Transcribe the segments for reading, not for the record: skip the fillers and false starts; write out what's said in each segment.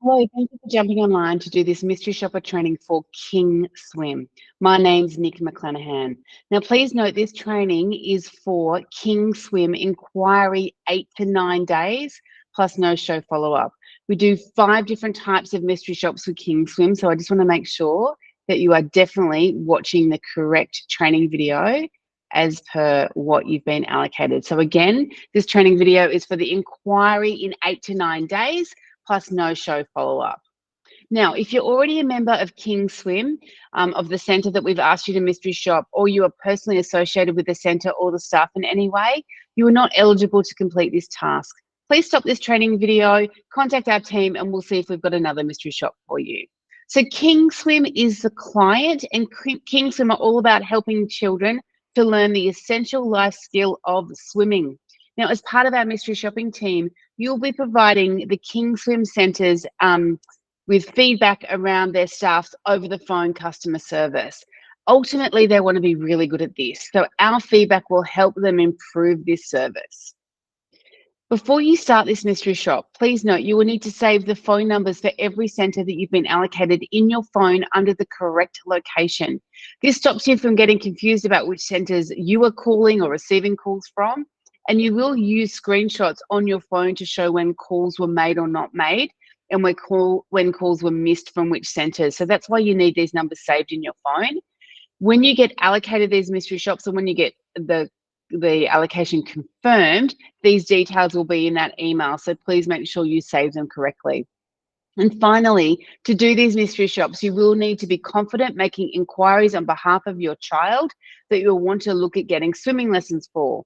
Hello, thank you for jumping online to do this mystery shopper training for Kingswim. My name's Nick McClanahan. Now, please note this training is for Kingswim Enquiry 8 to 9 days plus no show follow up. We do 5 different types of mystery shops with Kingswim, so I just want to make sure that you are definitely watching the correct training video as per what you've been allocated. So again, this training video is for the Enquiry in 8 to 9 days plus no show follow-up. Now, if you're already a member of Kingswim, of the centre that we've asked you to mystery shop, or you are personally associated with the centre or the staff in any way, you are not eligible to complete this task. Please stop this training video, contact our team, and we'll see if we've got another mystery shop for you. So Kingswim is the client, and Kingswim are all about helping children to learn the essential life skill of swimming. Now, as part of our mystery shopping team, you'll be providing the Kingswim centres with feedback around their staff's over the phone customer service. Ultimately, they want to be really good at this. So our feedback will help them improve this service. Before you start this mystery shop, please note you will need to save the phone numbers for every centre that you've been allocated in your phone under the correct location. This stops you from getting confused about which centres you are calling or receiving calls from. And you will use screenshots on your phone to show when calls were made or not made, and when calls were missed from which centres. So that's why you need these numbers saved in your phone. When you get allocated these mystery shops, and when you get the allocation confirmed, these details will be in that email. So please make sure you save them correctly. And finally, to do these mystery shops, you will need to be confident making inquiries on behalf of your child that you'll want to look at getting swimming lessons for.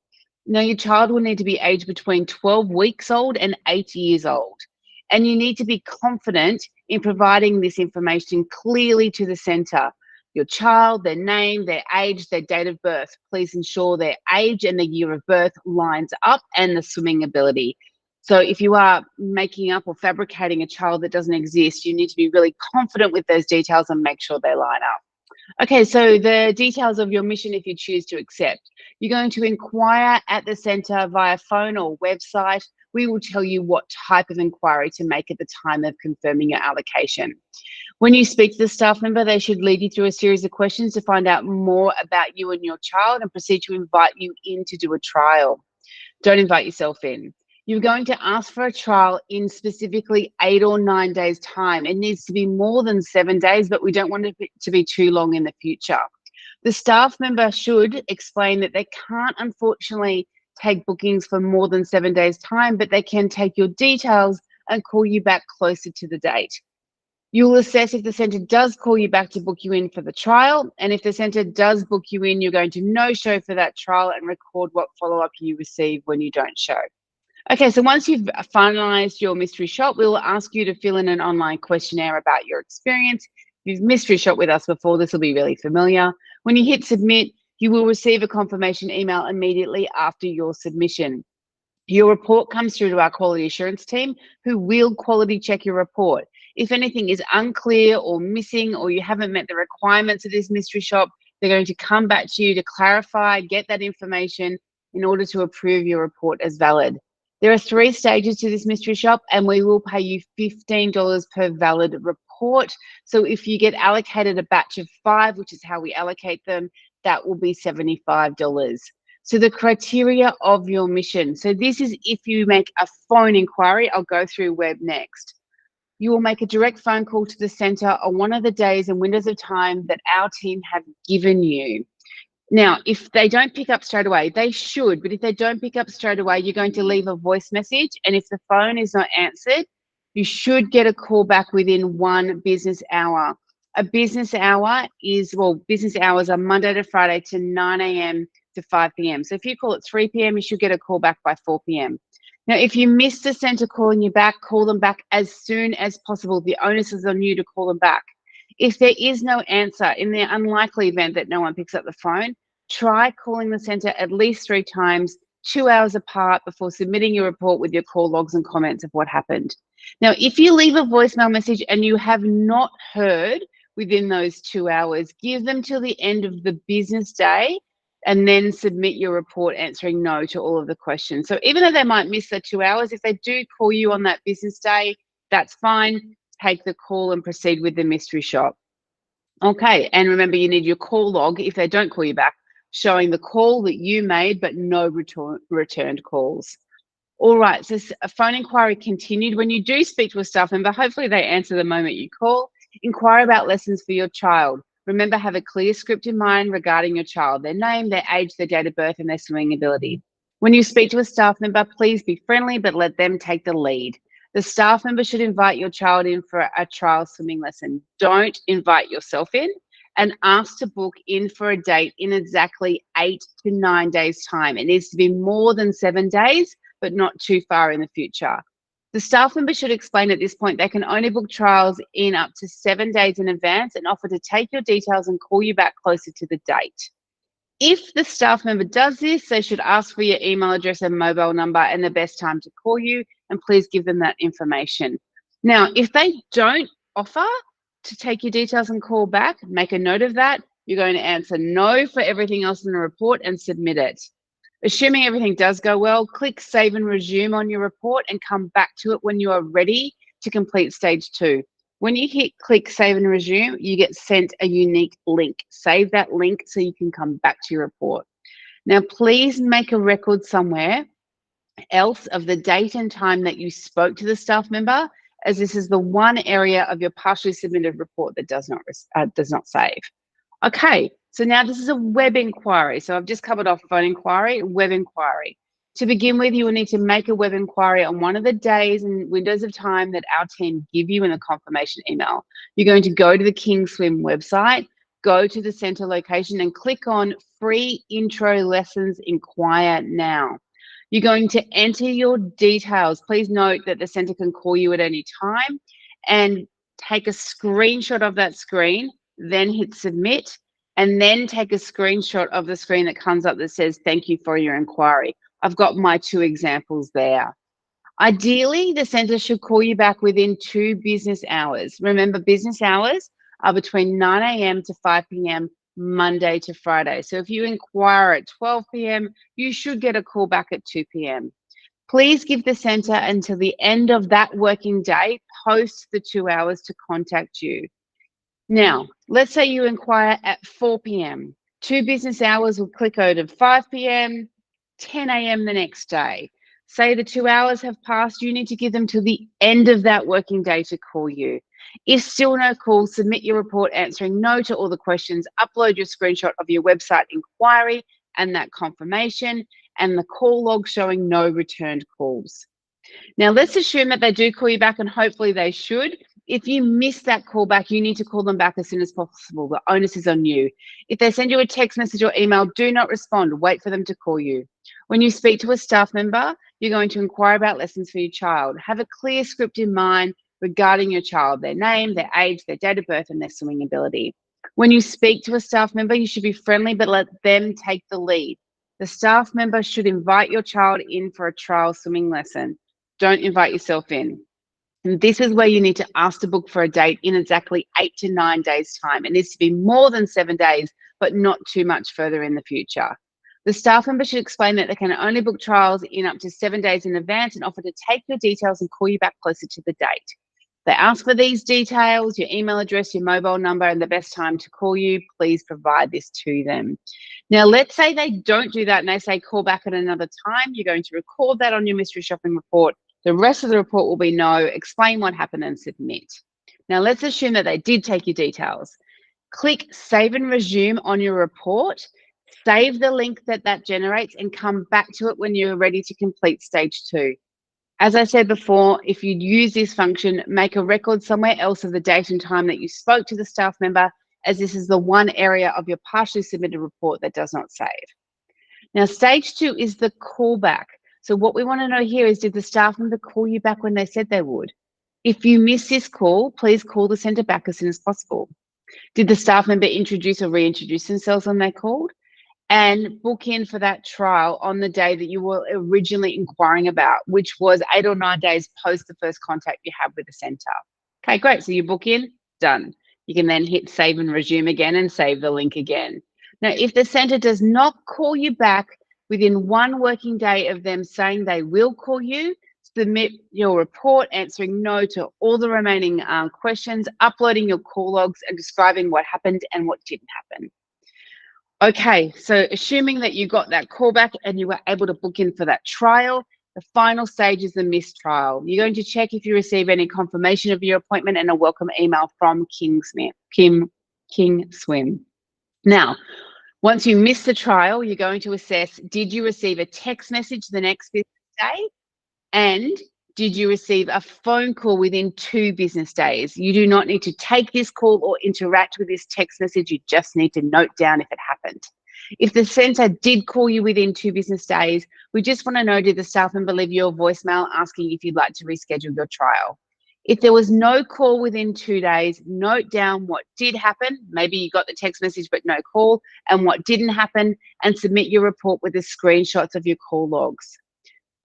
Now, your child will need to be aged between 12 weeks old and 8 years old. And you need to be confident in providing this information clearly to the centre. Your child, their name, their age, their date of birth. Please ensure their age and the year of birth lines up, and the swimming ability. So if you are making up or fabricating a child that doesn't exist, you need to be really confident with those details and make sure they line up. Okay, so the details of your mission if you choose to accept. You're going to inquire at the centre via phone or website. We will tell you what type of inquiry to make at the time of confirming your allocation. When you speak to the staff member, they should lead you through a series of questions to find out more about you and your child and proceed to invite you in to do a trial. Don't invite yourself in. You're going to ask for a trial in specifically 8 or 9 days' time. It needs to be more than 7 days, but we don't want it to be too long in the future. The staff member should explain that they can't, unfortunately, take bookings for more than 7 days' time, but they can take your details and call you back closer to the date. You'll assess if the centre does call you back to book you in for the trial, and if the centre does book you in, you're going to no-show for that trial and record what follow-up you receive when you don't show. Okay, so once you've finalised your mystery shop, we will ask you to fill in an online questionnaire about your experience. If you've mystery shopped with us before, this will be really familiar. When you hit submit, you will receive a confirmation email immediately after your submission. Your report comes through to our quality assurance team, who will quality check your report. If anything is unclear or missing, or you haven't met the requirements of this mystery shop, they're going to come back to you to clarify, get that information in order to approve your report as valid. There are 3 stages to this mystery shop, and we will pay you $15 per valid report. So if you get allocated a batch of 5, which is how we allocate them, that will be $75. So the criteria of your mission. So this is if you make a phone inquiry. I'll go through web next. You will make a direct phone call to the centre on one of the days and windows of time that our team have given you. Now, if they don't pick up straight away, they should, but if they don't pick up straight away, you're going to leave a voice message, and if the phone is not answered, you should get a call back within 1 business hour. A business hour is, well, business hours are Monday to Friday to 9 a.m. to 5 p.m. So if you call at 3 p.m., you should get a call back by 4 p.m. Now, if you miss the centre calling you back, call them back as soon as possible. The onus is on you to call them back. If there is no answer, in the unlikely event that no one picks up the phone, try calling the centre at least 3 times, 2 hours apart, before submitting your report with your call logs and comments of what happened. Now, if you leave a voicemail message and you have not heard within those 2 hours, give them till the end of the business day and then submit your report answering no to all of the questions. So even though they might miss the 2 hours, if they do call you on that business day, that's fine. take the call and proceed with the mystery shop. Okay, and remember, you need your call log if they don't call you back, showing the call that you made but no returned calls. All right, so a phone inquiry continued. When you do speak to a staff member, hopefully they answer the moment you call. Inquire about lessons for your child. Remember, have a clear script in mind regarding your child, their name, their age, their date of birth, and their swimming ability. When you speak to a staff member, please be friendly, but let them take the lead. The staff member should invite your child in for a trial swimming lesson. Don't invite yourself in, and ask to book in for a date in exactly 8 to 9 days' time. It needs to be more than 7 days, but not too far in the future. The staff member should explain at this point they can only book trials in up to 7 days in advance and offer to take your details and call you back closer to the date. If the staff member does this, they should ask for your email address and mobile number and the best time to call you, and please give them that information. Now, if they don't offer to take your details and call back, make a note of that. You're going to answer no for everything else in the report and submit it. Assuming everything does go well, click Save and Resume on your report and come back to it when you are ready to complete stage 2. When you click Save and Resume, you get sent a unique link. Save that link so you can come back to your report. Now, please make a record somewhere else of the date and time that you spoke to the staff member, as this is the one area of your partially submitted report that does not save. Okay, so now this is a web inquiry. So I've just covered off phone inquiry, web inquiry. To begin with, you will need to make a web inquiry on one of the days and windows of time that our team give you in the confirmation email. You're going to go to the Kingswim website, go to the center location and click on Free Intro Lessons Inquire Now. You're going to enter your details. Please note that the center can call you at any time, and take a screenshot of that screen, then hit submit, and then take a screenshot of the screen that comes up that says, thank you for your inquiry. I've got my 2 examples there. Ideally, the center should call you back within 2 business hours. Remember, business hours are between 9 a.m. to 5 p.m. Monday to Friday. So if you inquire at 12 p.m., you should get a call back at 2 p.m. Please give the center until the end of that working day, post the 2 hours, to contact you. Now, let's say you inquire at 4 p.m. 2 business hours will click over to 5 p.m., 10 a.m. the next day. Say the 2 hours have passed, you need to give them till the end of that working day to call you. If still no call, submit your report answering no to all the questions, upload your screenshot of your website inquiry and that confirmation, and the call log showing no returned calls. Now, let's assume that they do call you back, and hopefully they should. If you miss that call back, you need to call them back as soon as possible. The onus is on you. If they send you a text message or email, do not respond. Wait for them to call you. When you speak to a staff member, you're going to inquire about lessons for your child. Have a clear script in mind regarding your child, their name, their age, their date of birth, and their swimming ability. When you speak to a staff member, you should be friendly, but let them take the lead. The staff member should invite your child in for a trial swimming lesson. Don't invite yourself in. And this is where you need to ask to book for a date in exactly 8 to 9 days' time. It needs to be more than 7 days, but not too much further in the future. The staff member should explain that they can only book trials in up to 7 days in advance and offer to take your details and call you back closer to the date. They ask for these details, your email address, your mobile number, and the best time to call you. Please provide this to them. Now, let's say they don't do that and they say call back at another time. You're going to record that on your mystery shopping report. The rest of the report will be no, explain what happened and submit. Now, let's assume that they did take your details. Click Save and Resume on your report. Save the link that generates and come back to it when you're ready to complete stage 2. As I said before, if you use this function, make a record somewhere else of the date and time that you spoke to the staff member, as this is the one area of your partially submitted report that does not save. Now, stage 2 is the callback. So what we want to know here is, did the staff member call you back when they said they would? If you miss this call, please call the center back as soon as possible. Did the staff member introduce or reintroduce themselves when they called? And book in for that trial on the day that you were originally inquiring about, which was 8 or 9 days post the first contact you have with the center. Okay, great. So you book in, done. You can then hit Save and Resume again and save the link again. Now, if the center does not call you back within 1 working day of them saying they will call you, submit your report, answering no to all the remaining questions, uploading your call logs, and describing what happened and what didn't happen. Okay, so assuming that you got that call back and you were able to book in for that trial, the final stage is the mistrial. You're going to check if you receive any confirmation of your appointment and a welcome email from Kingswim. Now, once you miss the trial, you're going to assess, did you receive a text message the next business day? And did you receive a phone call within 2 business days? You do not need to take this call or interact with this text message. You just need to note down if it happened. If the centre did call you within 2 business days, we just want to know, did the staff member leave your voicemail asking if you'd like to reschedule your trial? If there was no call within 2 days, note down what did happen. Maybe you got the text message but no call, and what didn't happen, and submit your report with the screenshots of your call logs.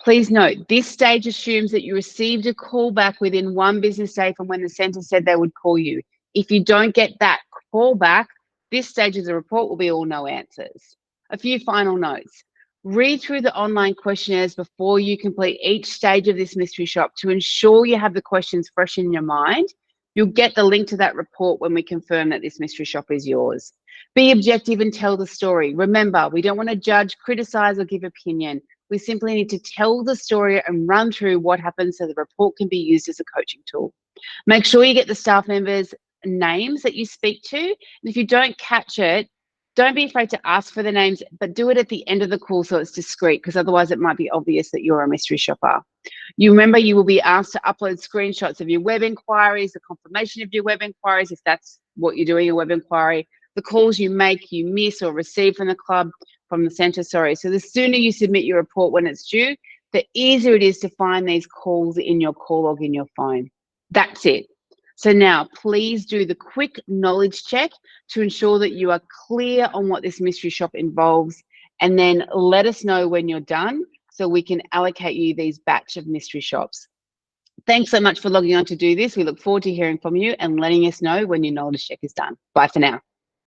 Please note, this stage assumes that you received a call back within 1 business day from when the centre said they would call you. If you don't get that call back, this stage of the report will be all no answers. A few final notes. Read through the online questionnaires before you complete each stage of this mystery shop to ensure you have the questions fresh in your mind. You'll get the link to that report when we confirm that this mystery shop is yours. Be objective and tell the story. Remember, we don't want to judge, criticise, or give opinion. We simply need to tell the story and run through what happened so the report can be used as a coaching tool. Make sure you get the staff members' names that you speak to. And if you don't catch it, don't be afraid to ask for the names, but do it at the end of the call so it's discreet, because otherwise it might be obvious that you're a mystery shopper. You remember, you will be asked to upload screenshots of your web inquiries, the confirmation of your web inquiries, if that's what you're doing, a web inquiry, the calls you make, you miss, or receive from the club, from the centre, sorry. So the sooner you submit your report when it's due, the easier it is to find these calls in your call log in your phone. That's it. So now please do the quick knowledge check to ensure that you are clear on what this mystery shop involves, and then let us know when you're done so we can allocate you these batch of mystery shops. Thanks so much for logging on to do this. We look forward to hearing from you and letting us know when your knowledge check is done. Bye for now.